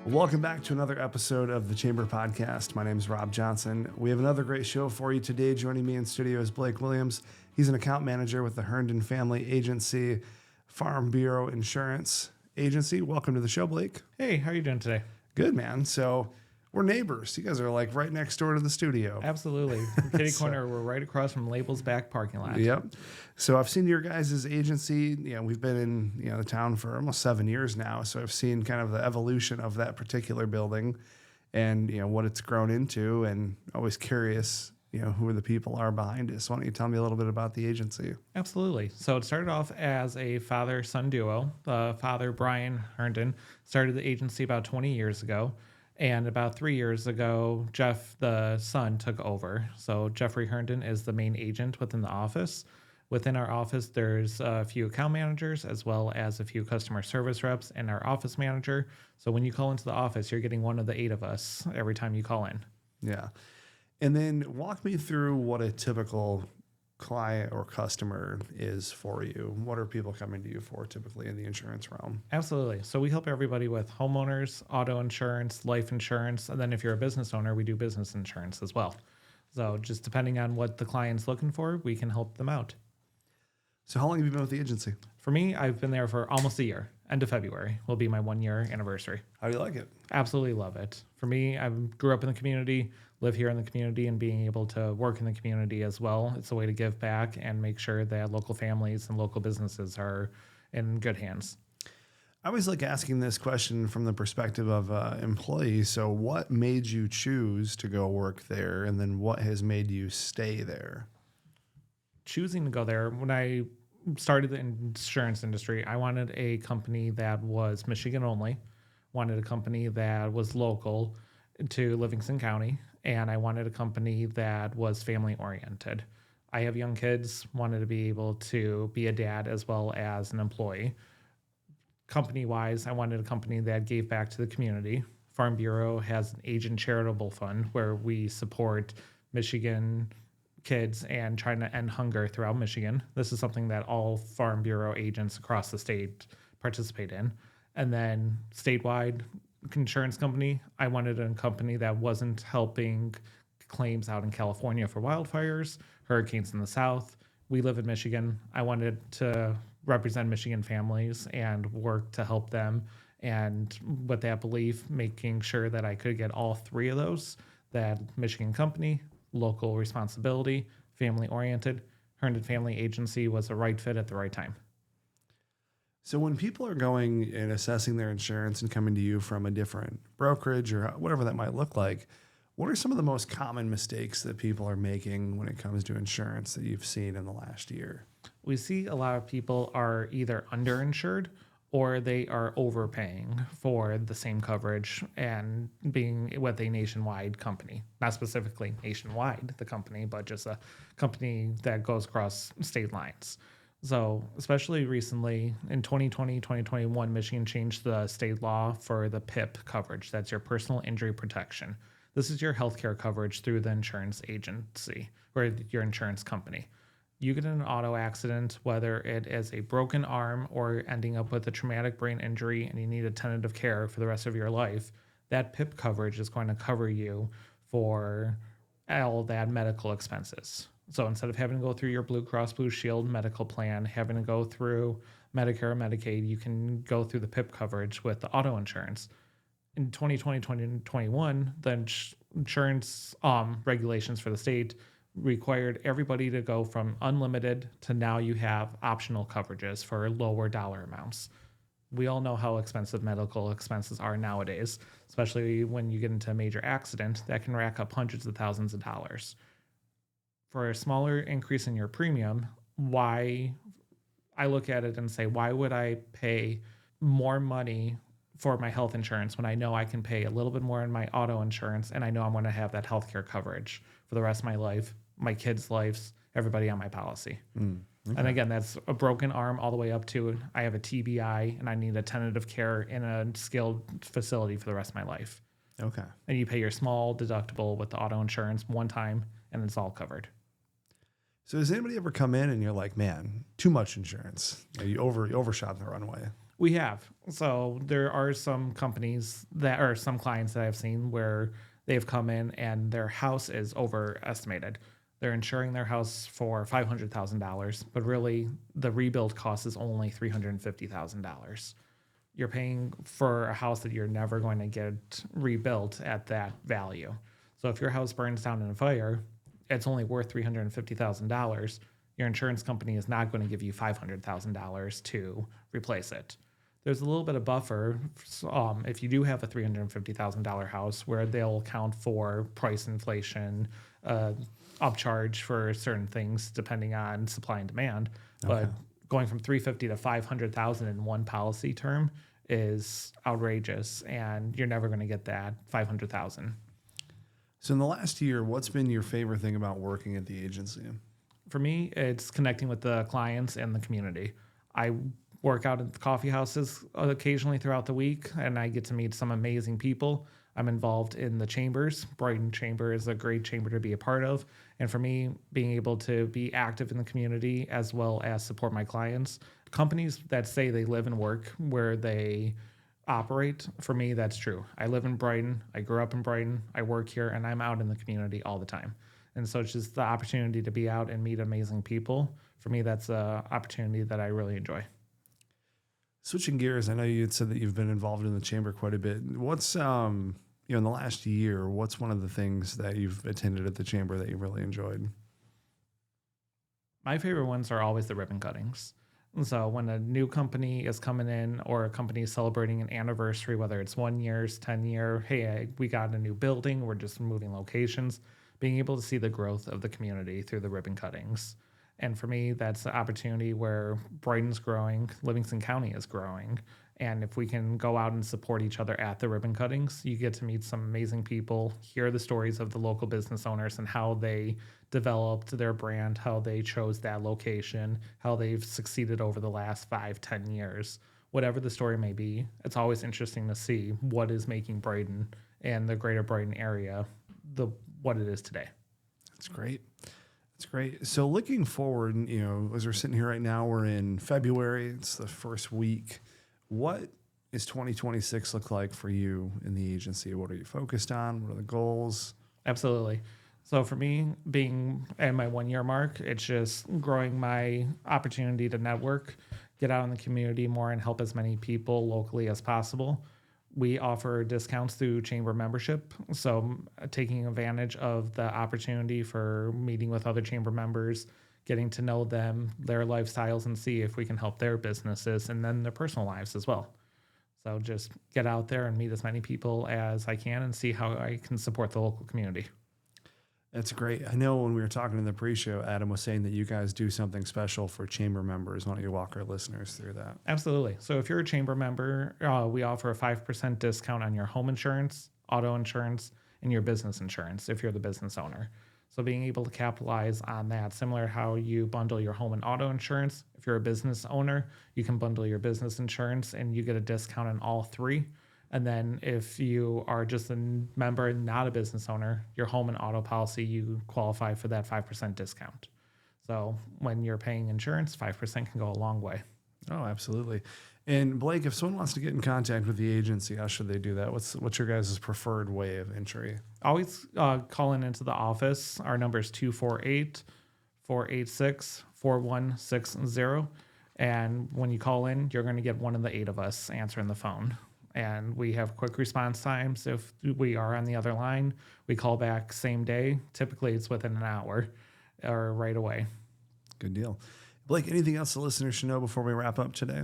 Welcome back to another episode of the Chamber Podcast. My name is Rob Johnson. We have another great show for you today. Joining me in studio is Blake Williams. He's an account manager with the Herndon Family Agency, Farm Bureau Insurance Agency. Welcome to the show, Blake. Hey, how are you doing today? Good, man. So we're neighbors. You guys are like right next door to the studio. Absolutely. Kitty corner, we're right across from Label's back parking lot. Yep. So I've seen your guys' agency. We've been in the town for almost 7 years now. So I've seen kind of the evolution of that particular building and what it's grown into, and always curious who the people are behind it. So why don't you tell me a little bit about the agency? Absolutely. So it started off as a father-son duo. The father, Brian Herndon, started the agency about 20 years ago. And about 3 years ago, Jeff, the son, took over. So Jeffrey Herndon is the main agent within the office. Within our office, there's a few account managers as well as a few customer service reps and our office manager. So when you call into the office, you're getting one of the 8 of us every time you call in. Yeah. And then walk me through what a typical client or customer is for you. What are people coming to you for typically in the insurance realm? Absolutely. So we help everybody with homeowners, auto insurance, life insurance, and then if you're a business owner, we do business insurance as well. So just depending on what the client's looking for, we can help them out. So how long have you been with the agency? For me, I've been there for almost a year. End of February will be my 1-year anniversary. How do you like it? Absolutely love it. For me, I grew up in the community, live here in the community, and being able to work in the community as well. It's a way to give back and make sure that local families and local businesses are in good hands. I always like asking this question from the perspective of employees. So what made you choose to go work there? And then what has made you stay there? Choosing to go there, when I started the insurance industry, I wanted a company that was Michigan only, wanted a company that was local to Livingston County, and I wanted a company that was family oriented. I have young kids, wanted to be able to be a dad as well as an employee. Company wise, I wanted a company that gave back to the community. Farm Bureau has an agent charitable fund where we support Michigan kids and trying to end hunger throughout Michigan. This is something that all Farm Bureau agents across the state participate in. And then statewide insurance company, I wanted a company that wasn't helping claims out in California for wildfires, hurricanes in the south. We live in Michigan. I wanted to represent Michigan families and work to help them. And with that belief, making sure that I could get all 3 of those, that Michigan company, local responsibility, family-oriented, Herndon Family Agency was the right fit at the right time. So when people are going and assessing their insurance and coming to you from a different brokerage or whatever that might look like, what are some of the most common mistakes that people are making when it comes to insurance that you've seen in the last year? We see a lot of people are either underinsured or they are overpaying for the same coverage and being with a nationwide company. Not specifically nationwide, the company, but just a company that goes across state lines. So especially recently in 2020, 2021, Michigan changed the state law for the PIP coverage. That's your personal injury protection. This is your healthcare coverage through the insurance agency or your insurance company. You get in an auto accident, whether it is a broken arm or ending up with a traumatic brain injury and you need a tentative care for the rest of your life, that PIP coverage is going to cover you for all that medical expenses. So instead of having to go through your Blue Cross Blue Shield medical plan, having to go through Medicare or Medicaid, you can go through the PIP coverage with the auto insurance. In 2020, 2021, the insurance regulations for the state required everybody to go from unlimited to now you have optional coverages for lower dollar amounts. We all know how expensive medical expenses are nowadays, especially when you get into a major accident that can rack up hundreds of thousands of dollars. For a smaller increase in your premium, why I look at it and say, why would I pay more money for my health insurance when I know I can pay a little bit more in my auto insurance and I know I'm going to have that healthcare coverage for the rest of my life, my kids' lives, everybody on my policy. Okay. And again, that's a broken arm all the way up to I have a TBI and I need a tentative care in a skilled facility for the rest of my life. Okay. And you pay your small deductible with the auto insurance one time and it's all covered. So does anybody ever come in and you're like, man, too much insurance? You overshot the runway. We have. So there are some companies that, or some clients that I've seen where they've come in and their house is overestimated. They're insuring their house for $500,000, but really the rebuild cost is only $350,000. You're paying for a house that you're never going to get rebuilt at that value. So if your house burns down in a fire, it's only worth $350,000. Your insurance company is not going to give you $500,000 to replace it. There's a little bit of buffer if you do have a $350,000 house where they'll account for price inflation, upcharge for certain things depending on supply and demand. But going from 350 to 500,000 in one policy term is outrageous, and you're never going to get that 500,000. So in the last year, what's been your favorite thing about working at the agency? For me, it's connecting with the clients and the community. I work out at the coffee houses occasionally throughout the week, and I get to meet some amazing people. I'm involved in the chambers. Brighton Chamber is a great chamber to be a part of. And for me, being able to be active in the community as well as support my clients, companies that say they live and work where they operate, for me, that's true. I live in Brighton. I grew up in Brighton. I work here, and I'm out in the community all the time. And so it's just the opportunity to be out and meet amazing people. For me, that's an opportunity that I really enjoy. Switching gears, I know you had said that you've been involved in the chamber quite a bit. What's, in the last year, what's one of the things that you've attended at the chamber that you really enjoyed? My favorite ones are always the ribbon cuttings. So when a new company is coming in or a company is celebrating an anniversary, whether it's 1 year, 10 year, hey, we got a new building, we're just moving locations, being able to see the growth of the community through the ribbon cuttings. And for me, that's the opportunity where Brighton's growing, Livingston County is growing. And if we can go out and support each other at the ribbon cuttings, you get to meet some amazing people, hear the stories of the local business owners and how they developed their brand, how they chose that location, how they've succeeded over the last 5-10 years. Whatever the story may be, it's always interesting to see what is making Brighton and the greater Brighton area what it is today. That's great. That's great. So looking forward, as we're sitting here right now, we're in February. It's the first week. What is 2026 look like for you in the agency? What are you focused on? What are the goals? Absolutely. So for me, being at my 1 year mark, it's just growing my opportunity to network, get out in the community more and help as many people locally as possible. We offer discounts through chamber membership. So taking advantage of the opportunity for meeting with other chamber members, getting to know them, their lifestyles, and see if we can help their businesses and then their personal lives as well. So just get out there and meet as many people as I can and see how I can support the local community. That's great. I know when we were talking in the pre-show, Adam was saying that you guys do something special for chamber members. Why don't you walk our listeners through that? Absolutely. So if you're a chamber member, we offer a 5% discount on your home insurance, auto insurance, and your business insurance if you're the business owner. So being able to capitalize on that, similar to how you bundle your home and auto insurance. If you're a business owner, you can bundle your business insurance and you get a discount on all three. And then if you are just a member and not a business owner, your home and auto policy, you qualify for that 5% discount. So when you're paying insurance, 5% can go a long way. Oh, absolutely. And Blake, if someone wants to get in contact with the agency, how should they do that? What's your guys' preferred way of entry? Always calling into the office. Our number is 248-486-4160. And when you call in, you're going to get one of the 8 of us answering the phone. And we have quick response times. If we are on the other line, we call back same day. Typically, it's within an hour or right away. Good deal. Blake, anything else the listeners should know before we wrap up today?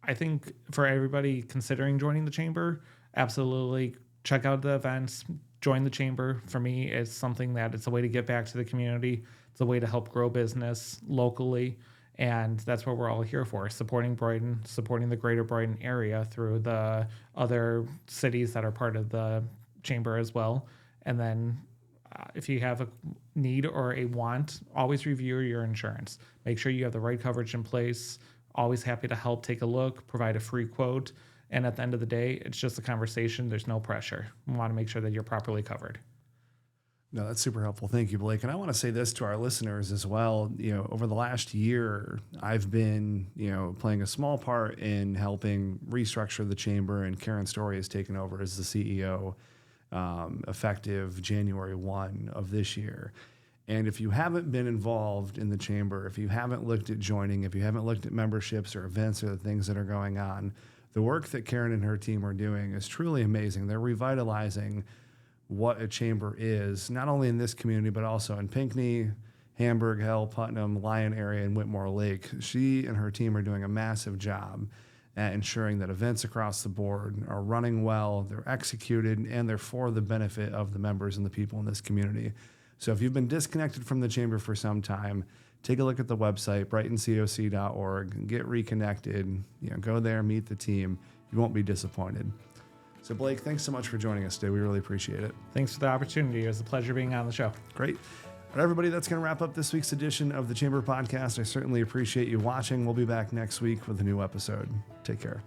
I think for everybody considering joining the chamber, absolutely check out the events, join the chamber. For me, it's something that it's a way to get back to the community. It's a way to help grow business locally. And that's what we're all here for, supporting Brighton, supporting the greater Brighton area through the other cities that are part of the chamber as well. And then if you have a need or a want, always review your insurance. Make sure you have the right coverage in place. Always happy to help take a look, provide a free quote. And at the end of the day, it's just a conversation. There's no pressure. We want to make sure that you're properly covered. No, that's super helpful. Thank you, Blake. And I want to say this to our listeners as well. Over the last year, I've been, playing a small part in helping restructure the chamber, and Karen Story has taken over as the CEO, effective January 1 of this year. And if you haven't been involved in the chamber, if you haven't looked at joining, if you haven't looked at memberships or events or the things that are going on, the work that Karen and her team are doing is truly amazing. They're revitalizing what a chamber is, not only in this community, but also in Pinckney, Hamburg, Hell, Putnam, Lyon area, and Whitmore Lake. She and her team are doing a massive job at ensuring that events across the board are running well, they're executed, and they're for the benefit of the members and the people in this community. So if you've been disconnected from the chamber for some time, take a look at the website, brightoncoc.org, and get reconnected. Go there, meet the team. You won't be disappointed. So Blake, thanks so much for joining us today. We really appreciate it. Thanks for the opportunity. It was a pleasure being on the show. Great. All right, everybody, that's going to wrap up this week's edition of the Chamber Podcast. I certainly appreciate you watching. We'll be back next week with a new episode. Take care.